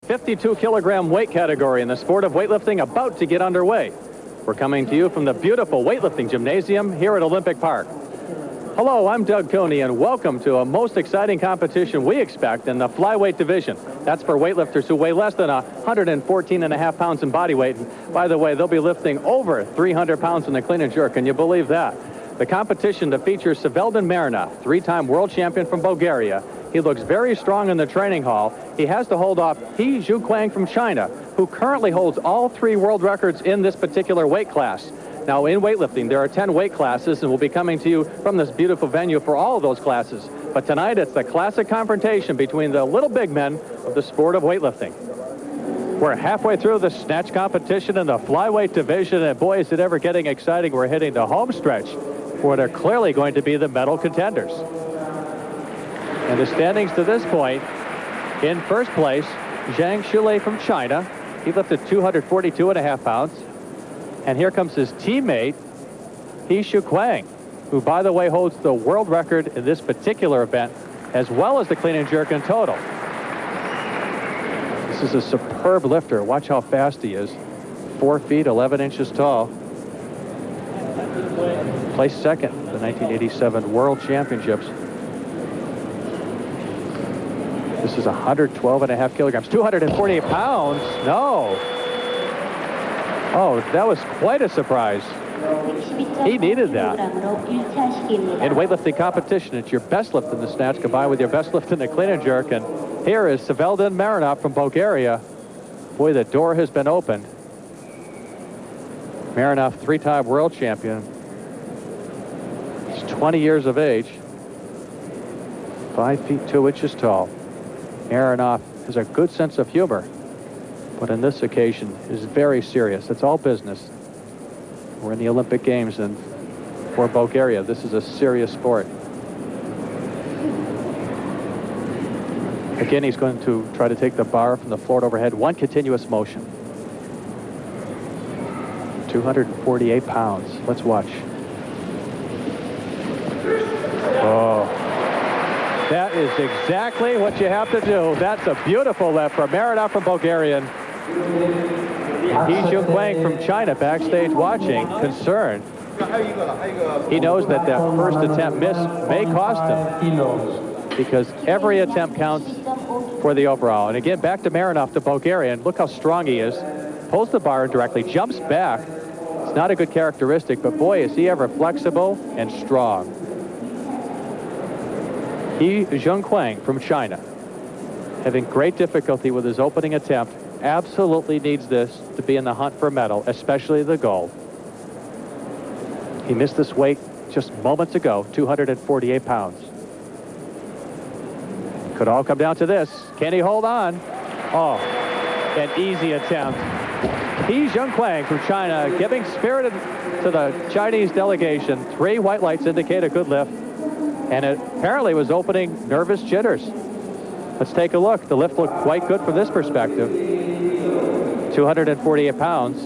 52-kilogram weight category in the sport of weightlifting about to get underway. We're coming to you from the beautiful weightlifting gymnasium here at Olympic Park. Hello, I'm Doug Coney, and welcome to a most exciting competition we expect in the flyweight division. That's for weightlifters who weigh less than 114.5 pounds in body weight. By the way, they'll be lifting over 300 pounds in the clean and jerk. Can you believe that? The competition that features Sevdalin Marinov, three-time world champion from Bulgaria. He looks very strong in the training hall. He has to hold off He Zhuqiang from China, who currently holds all 3 world records in this particular weight class. Now, in weightlifting, there are 10 weight classes, and we'll be coming to you from this beautiful venue for all of those classes. But tonight, it's the classic confrontation between the little big men of the sport of weightlifting. We're halfway through the snatch competition in the flyweight division, and boy, is it ever getting exciting. We're hitting the home stretch where they're clearly going to be the medal contenders. And the standings to this point, in first place, Zhang Shulei from China. He lifted 242.5 pounds. And here comes his teammate, He Zhuqiang, who, by the way, holds the world record in this particular event, as well as the clean and jerk in total. This is a superb lifter. Watch how fast he is. 4 feet, 11 inches tall. Placed second at the 1987 World Championships. This is 112.5 kilograms, 248 pounds. No. Oh, that was quite a surprise. He needed that. In weightlifting competition, it's your best lift in the snatch combined with your best lift in the clean and jerk. And here is Sevdalin Marinov from Bulgaria. Boy, the door has been opened. Marinov, 3-time world champion. He's 20 years of age. 5 feet 2 inches tall. Marinov has a good sense of humor, but on this occasion is very serious. It's all business. We're in the Olympic Games, and for Bulgaria, this is a serious sport. Again, he's going to try to take the bar from the floor overhead, one continuous motion. 248 pounds. Let's watch. Oh. That is exactly what you have to do. That's a beautiful lift from Marinov from Bulgaria. He Zhuqiang from China backstage watching, concerned. He knows that that first attempt miss may cost him, because every attempt counts for the overall. And again, back to Marinov, to Bulgaria, and look how strong he is. Pulls the bar directly, jumps back. It's not a good characteristic, but boy, is he ever flexible and strong. He Zhuqiang from China, having great difficulty with his opening attempt, absolutely needs this to be in the hunt for medal, especially the gold. He missed this weight just moments ago, 248 pounds. Could all come down to this. Can he hold on? Oh, an easy attempt. He Zhuqiang from China, giving spirit to the Chinese delegation. 3 white lights indicate a good lift. And it apparently was opening nervous jitters. Let's take a look. The lift looked quite good from this perspective. 248 pounds.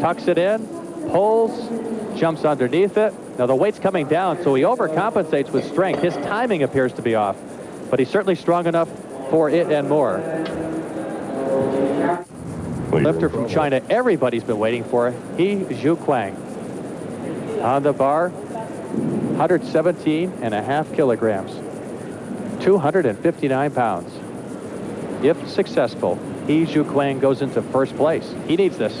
Tucks it in, pulls, jumps underneath it. Now the weight's coming down, so he overcompensates with strength. His timing appears to be off, but he's certainly strong enough for it and more. Lifter from China, everybody's been waiting for. He Zhuqiang. On the bar, 117.5 kilograms, 259 pounds. If successful, He Zhuqiang goes into first place. He needs this.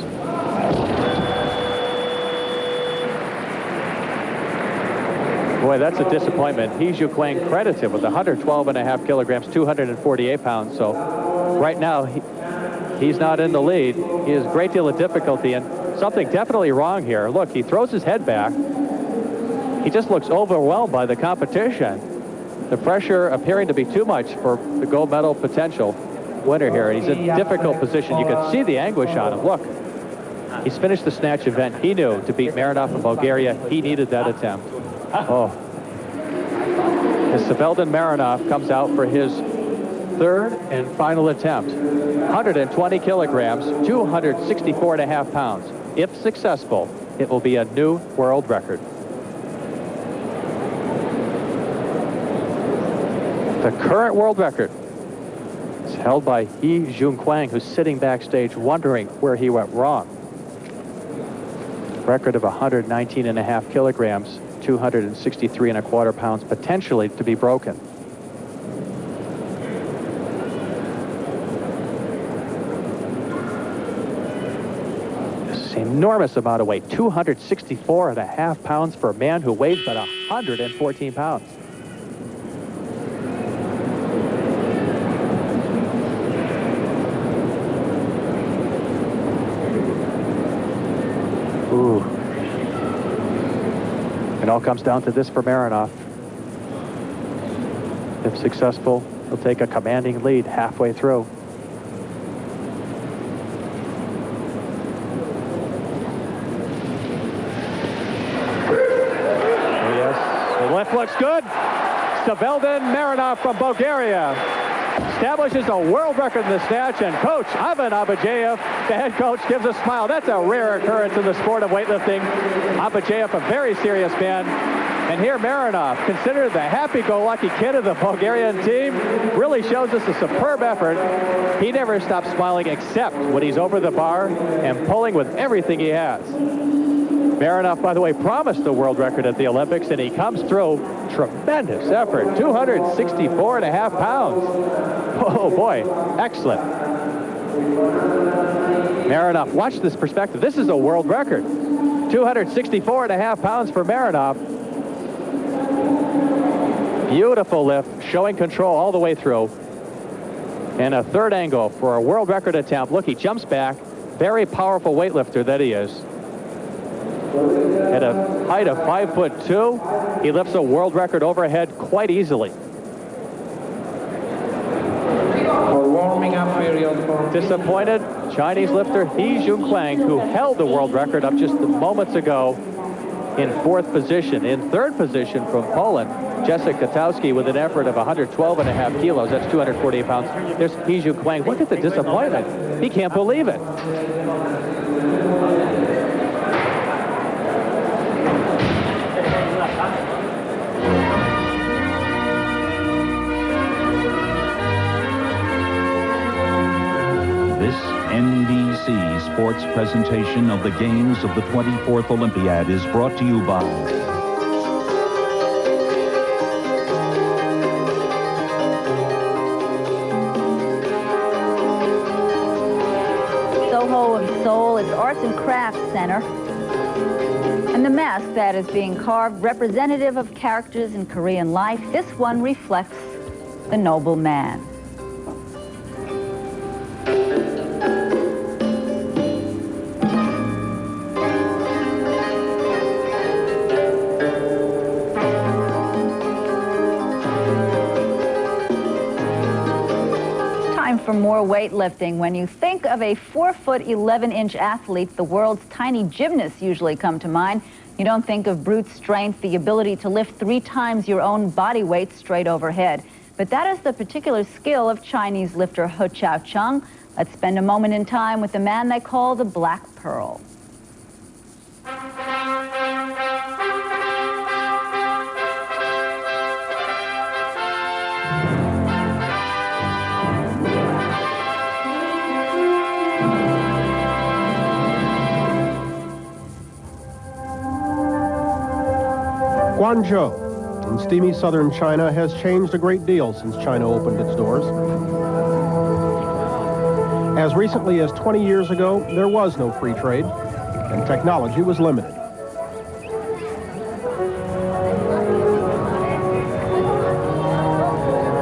Boy, that's a disappointment. He Zhuqiang credited with 112.5 kilograms, 248 pounds. So right now, he's not in the lead. He has a great deal of difficulty, and something definitely wrong here. Look, he throws his head back. He just looks overwhelmed by the competition. The pressure appearing to be too much for the gold medal potential winner here. He's in a difficult position. You can see the anguish on him. Look, he's finished the snatch event. He knew to beat Marinov in Bulgaria, he needed that attempt. Oh. As Sevdalin Marinov comes out for his 3rd and final attempt. 120 kilograms, 264.5 pounds. If successful, it will be a new world record. The current world record is held by He Zhuqiang, who's sitting backstage wondering where he went wrong. Record of 119.5 kilograms, 263.25 pounds, potentially to be broken. This enormous amount of weight, 264.5 pounds for a man who weighs but 114 pounds. Ooh. It all comes down to this for Marinov. If successful, he'll take a commanding lead halfway through. Yes, the lift looks good. Sevdalin Marinov from Bulgaria establishes a world record in the snatch, and coach Ivan Abajev, the head coach, gives a smile. That's a rare occurrence in the sport of weightlifting. Abajev, a very serious man. And here Marinov, considered the happy-go-lucky kid of the Bulgarian team, really shows us a superb effort. He never stops smiling except when he's over the bar and pulling with everything he has. Marinov, by the way, promised the world record at the Olympics, and he comes through. Tremendous effort, 264.5 pounds. Oh boy, excellent. Marinov, watch this perspective. This is a world record. 264.5 pounds for Marinov. Beautiful lift, showing control all the way through. And a third angle for a world record attempt. Look, he jumps back. Very powerful weightlifter that he is. At a height of 5'2", he lifts a world record overhead quite easily. Warming up period. Disappointed Chinese lifter He Zhuqiang, who held the world record up just moments ago in 4th position. In 3rd position from Poland, Jessica Katowski with an effort of 112.5 kilos. That's 248 pounds. There's He Zhuqiang. Look at the disappointment. He can't believe it. This NBC Sports presentation of the Games of the 24th Olympiad is brought to you by Soho of Seoul, its Arts and Crafts Center. And the mask that is being carved, representative of characters in Korean life, this one reflects the noble man. For more weightlifting. When you think of a 4'11" athlete, the world's tiny gymnasts usually come to mind. You don't think of brute strength, the ability to lift 3 times your own body weight straight overhead. But that is the particular skill of Chinese lifter He Zhuqiang. Let's spend a moment in time with the man they call the Black Pearl. Guangzhou, in steamy southern China, has changed a great deal since China opened its doors. As recently as 20 years ago, there was no free trade, and technology was limited.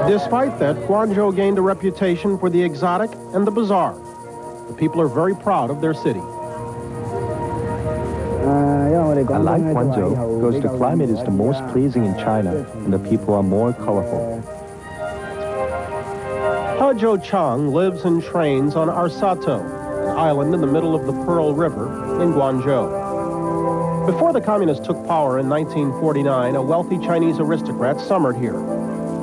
Despite that, Guangzhou gained a reputation for the exotic and the bizarre. The people are very proud of their city. I like Guangzhou because the climate is the most pleasing in China and the people are more colorful. He Zhuqiang lives and trains on Arsato, an island in the middle of the Pearl River in Guangzhou. Before the communists took power in 1949, a wealthy Chinese aristocrat summered here.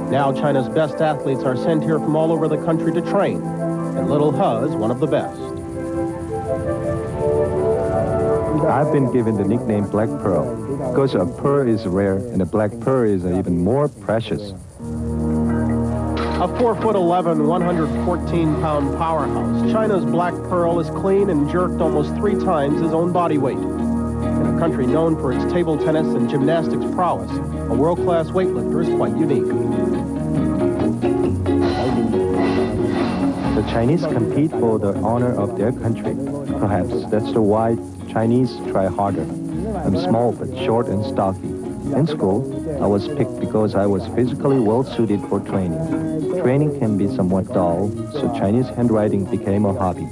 Now China's best athletes are sent here from all over the country to train, and little He is one of the best. I've been given the nickname Black Pearl because a pearl is rare and a black pearl is even more precious. A 4'11", 114-pound powerhouse, China's Black Pearl is clean and jerked almost 3 times his own body weight. In a country known for its table tennis and gymnastics prowess, a world-class weightlifter is quite unique. The Chinese compete for the honor of their country. Perhaps that's why Chinese try harder. I'm small but short and stocky. In school, I was picked because I was physically well-suited for training. Training can be somewhat dull, so Chinese handwriting became a hobby.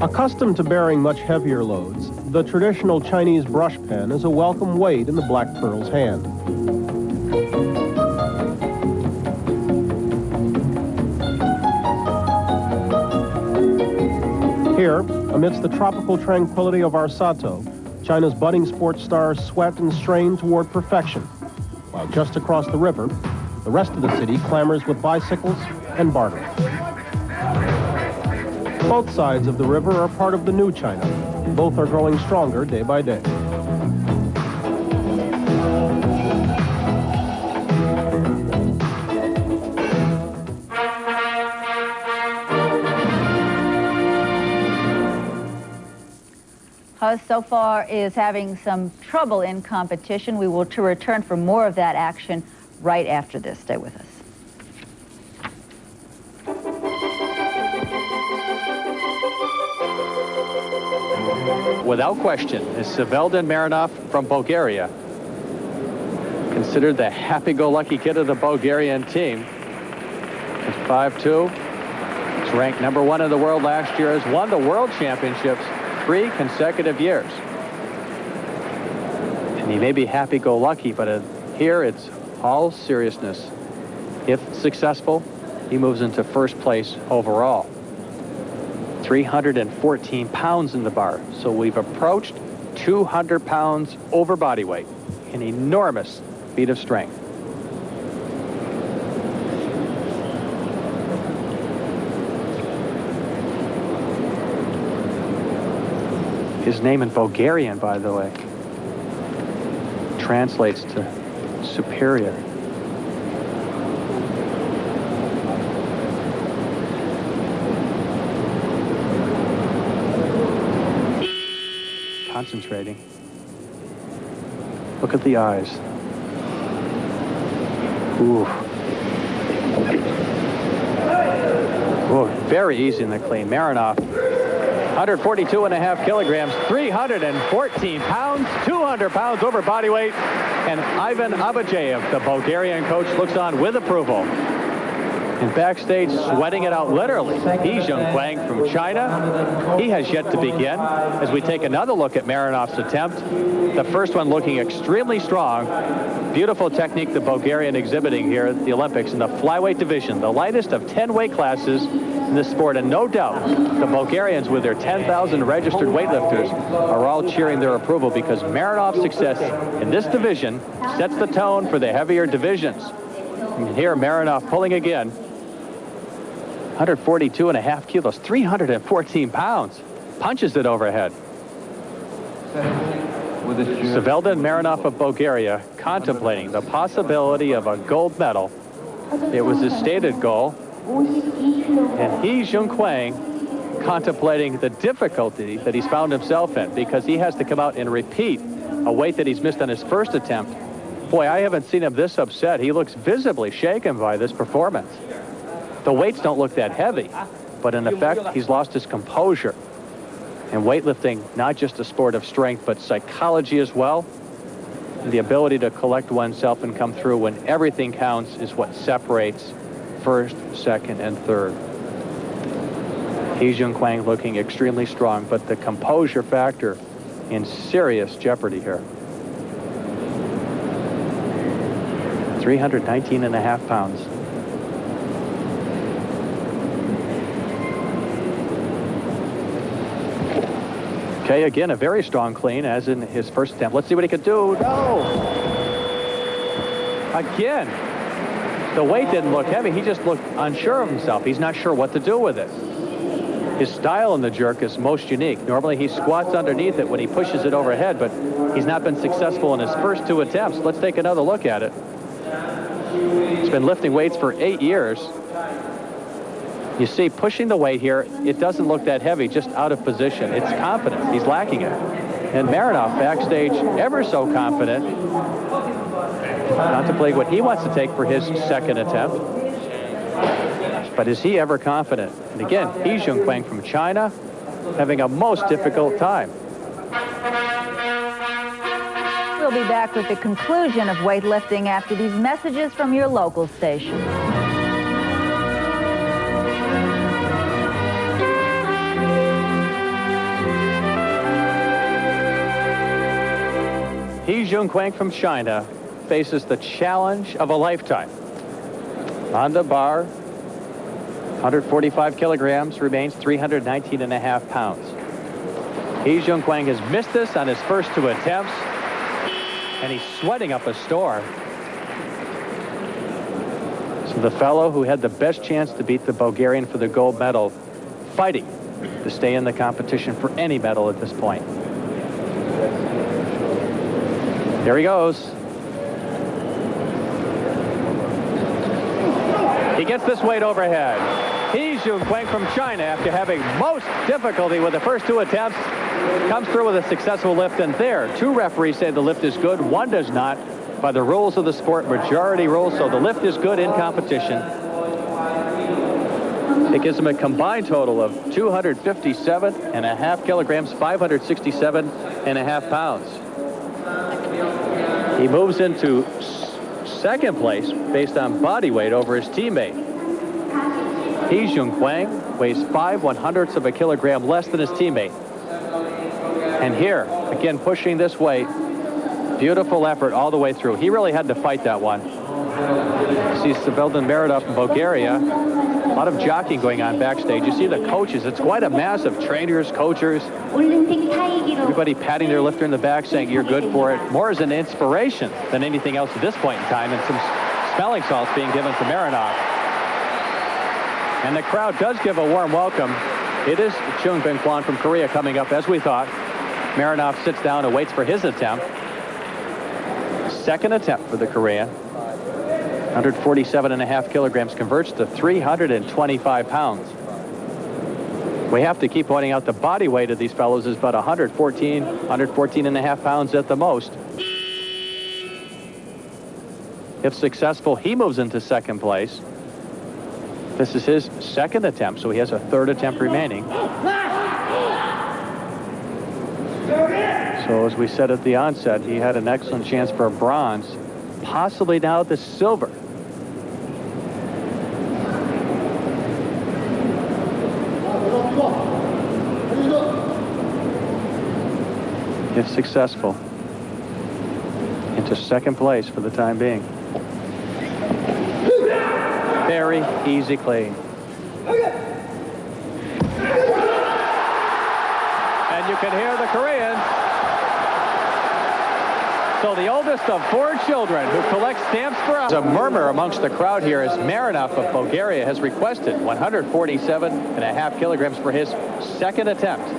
Accustomed to bearing much heavier loads, the traditional Chinese brush pen is a welcome weight in the Black Pearl's hand. Here, amidst the tropical tranquility of our Sato, China's budding sports stars sweat and strain toward perfection, while just across the river, the rest of the city clamors with bicycles and barter. Both sides of the river are part of the new China. Both are growing stronger day by day. So far is having some trouble in competition. We will return for more of that action right after this. Stay with us. Without question, is Sevdalin Marinov from Bulgaria. Considered the happy-go-lucky kid of the Bulgarian team. He's 5'2". He's ranked #1 in the world last year. Has won the World Championships 3 consecutive years. And he may be happy-go-lucky, but here it's all seriousness. If successful, he moves into first place overall. 314 pounds in the bar. So we've approached 200 pounds over body weight. An enormous feat of strength. His name in Bulgarian, by the way, translates to superior. Concentrating. Look at the eyes. Ooh. Whoa, very easy in the clean. Marinov, 142.5 kilograms, 314 pounds, 200 pounds over body weight. And Ivan Abajev, the Bulgarian coach, looks on with approval. And backstage, sweating it out literally, He Zhuqiang from China. He has yet to begin. As we take another look at Marinov's attempt, the first one looking extremely strong. Beautiful technique the Bulgarian exhibiting here at the Olympics in the flyweight division, the lightest of 10 weight classes in this sport. And no doubt, the Bulgarians, with their 10,000 registered weightlifters, are all cheering their approval because Marinov's success in this division sets the tone for the heavier divisions. And here, Marinov pulling again. 142.5 kilos, 314 pounds. Punches it overhead. Sevdalin Marinov of Bulgaria contemplating the possibility of a gold medal. It was his stated goal. And He Zhuqiang contemplating the difficulty that he's found himself in because he has to come out and repeat a weight that he's missed on his first attempt. Boy, I haven't seen him this upset. He looks visibly shaken by this performance. The weights don't look that heavy, but in effect, he's lost his composure. And weightlifting, not just a sport of strength, but psychology as well. The ability to collect oneself and come through when everything counts is what separates first, second, and third. He Zhuqiang looking extremely strong, but the composure factor in serious jeopardy here. 319.5 pounds. Okay, again, a very strong clean, as in his first attempt. Let's see what he could do. No! Again, the weight didn't look heavy. He just looked unsure of himself. He's not sure what to do with it. His style in the jerk is most unique. Normally, he squats underneath it when he pushes it overhead, but he's not been successful in his first 2 attempts. Let's take another look at it. He's been lifting weights for 8 years. You see, pushing the weight here, it doesn't look that heavy, just out of position. It's confidence. He's lacking it. And Marinov backstage, ever so confident, contemplating what he wants to take for his second attempt. But is he ever confident? And again, He Zhuqiang from China having a most difficult time. We'll be back with the conclusion of weightlifting after these messages from your local station. He Zhuqiang from China faces the challenge of a lifetime. On the bar, 145 kilograms, remains 319.5 pounds. He Zhuqiang has missed this on his first 2 attempts, and he's sweating up a storm. So the fellow who had the best chance to beat the Bulgarian for the gold medal, fighting to stay in the competition for any medal at this point. There he goes. He gets this weight overhead. He Zhuqiang from China, after having most difficulty with the first 2 attempts, comes through with a successful lift. And there, 2 referees say the lift is good, 1 does not. By the rules of the sport, majority rules, so the lift is good in competition. It gives him a combined total of 257.5 kilograms, 567.5 pounds. He moves into second place based on body weight over his teammate. He Zhuqiang weighs 5/100ths of a kilogram less than his teammate. And here, again, pushing this weight, beautiful effort all the way through. He really had to fight that one. You see Sevdalin Marinov from Bulgaria. A lot of jockeying going on backstage. You see the coaches. It's quite a mass of trainers, coaches. Everybody patting their lifter in the back, saying, you're good for it. More as an inspiration than anything else at this point in time. And some smelling salts being given to Marinov. And the crowd does give a warm welcome. It is Chun Byung-kwan from Korea coming up, as we thought. Marinov sits down and waits for his attempt. Second attempt for the Korean. 147.5 kilograms converts to 325 pounds. We have to keep pointing out the body weight of these fellows is about 114.5 pounds at the most. If successful, he moves into second place. This is his second attempt, so he has a third attempt remaining. So as we said at the onset, he had an excellent chance for a bronze, possibly now the silver. If successful, into second place for the time being. Very easy clean. And you can hear the Koreans. So the oldest of 4 children who collect stamps for us. There's a murmur amongst the crowd here as Marinov of Bulgaria has requested 147.5 kilograms for his second attempt.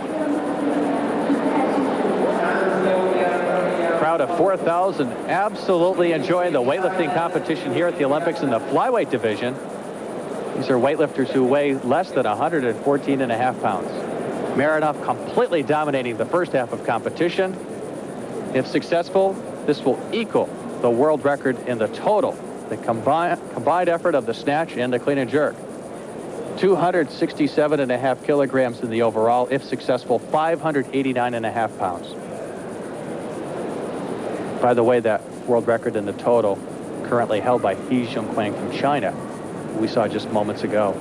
Crowd of 4,000 absolutely enjoying the weightlifting competition here at the Olympics in the flyweight division. These are weightlifters who weigh less than 114.5 pounds. Marinov completely dominating the first half of competition. If successful, this will equal the world record in the total, the combined effort of the snatch and the clean and jerk. 267.5 kilograms in the overall. If successful, 589.5 pounds. By the way, that world record in the total currently held by He Zhuqiang from China, who we saw just moments ago.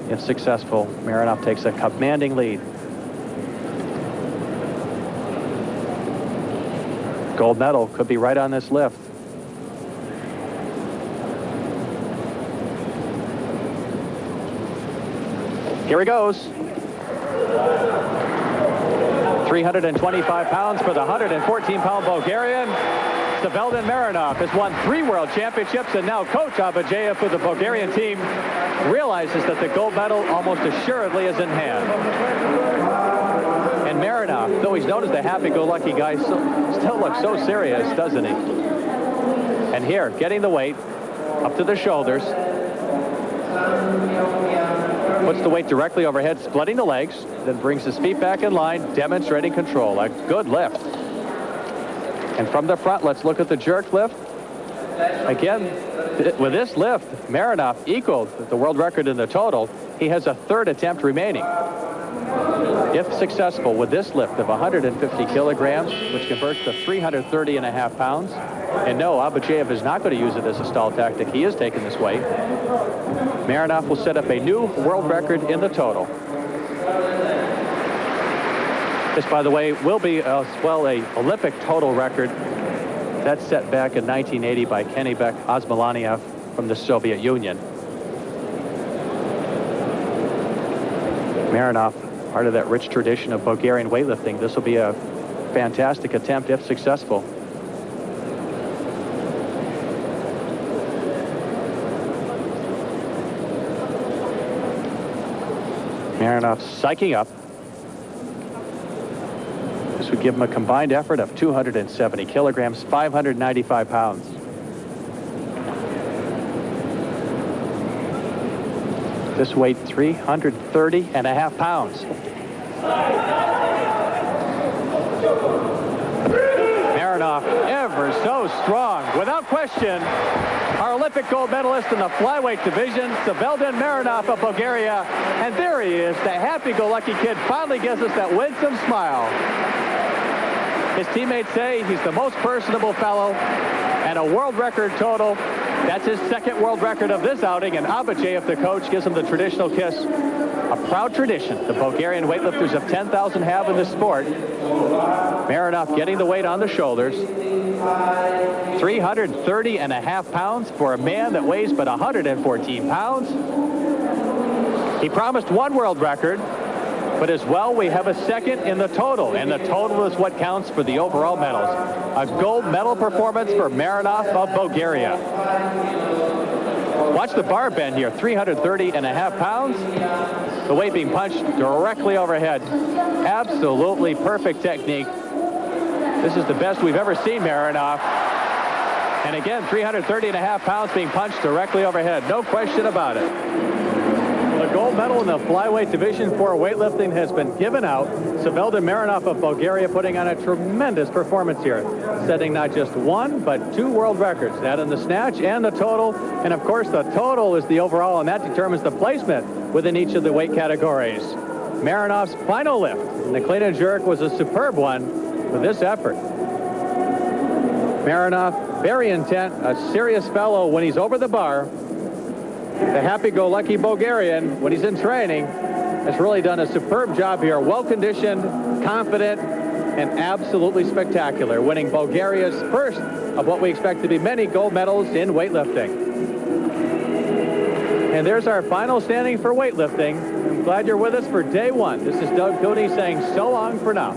If successful, Marinov takes a commanding lead. Gold medal could be right on this lift. Here he goes. 325 pounds for the 114-pound Bulgarian. Sevdalin Marinov has won 3 world championships, and now Coach Abajeyev for the Bulgarian team realizes that the gold medal almost assuredly is in hand. And Marinov, though he's known as the happy-go-lucky guy, still looks so serious, doesn't he? And here, getting the weight up to the shoulders. Puts the weight directly overhead, splitting the legs, then brings his feet back in line, demonstrating control. A good lift. And from the front, let's look at the jerk lift. Again, with this lift, Marinov equaled the world record in the total. He has a third attempt remaining. If successful with this lift of 150 kilograms, which converts to 330.5 pounds, and no, Abachev is not going to use it as a stall tactic. He is taking this weight. Marinov will set up a new world record in the total. This, by the way, will be as well a Olympic total record. That's set back in 1980 by Kenny-Bek Osmolaniev from the Soviet Union. Marinov, part of that rich tradition of Bulgarian weightlifting. This will be a fantastic attempt if successful. Marinov psyching up. This would give him a combined effort of 270 kilograms, 595 pounds. This weight, 330.5 pounds. Marinov, ever so strong. Without question, our Olympic gold medalist in the flyweight division, Sevdalin Marinov of Bulgaria. And there he is, the happy-go-lucky kid, finally gives us that winsome smile. His teammates say he's the most personable fellow, and a world record total. That's his second world record of this outing, and Abachev, the coach, gives him the traditional kiss. A proud tradition the Bulgarian weightlifters of 10,000 have in this sport. Marinov getting the weight on the shoulders. 330.5 pounds for a man that weighs but 114 pounds. He promised one world record, but as well, we have a second in the total, and the total is what counts for the overall medals. A gold medal performance for Marinov of Bulgaria. Watch the bar bend here, 330.5 pounds. The weight being punched directly overhead. Absolutely perfect technique. This is the best we've ever seen Marinov. And again, 330.5 pounds being punched directly overhead. No question about it. The gold medal in the flyweight division for weightlifting has been given out. Sevdalin Marinov of Bulgaria putting on a tremendous performance here, setting not just one, but two world records, that in the snatch and the total. And of course, the total is the overall, and that determines the placement within each of the weight categories. Marinov's final lift in the clean and jerk was a superb one with this effort. Marinov, very intent, a serious fellow when he's over the bar. The happy-go-lucky Bulgarian, when he's in training, has really done a superb job here. Well-conditioned, confident, and absolutely spectacular, winning Bulgaria's first of what we expect to be many gold medals in weightlifting. And there's our final standing for weightlifting. I'm glad you're with us for day one. This is Doug Cooney saying so long for now.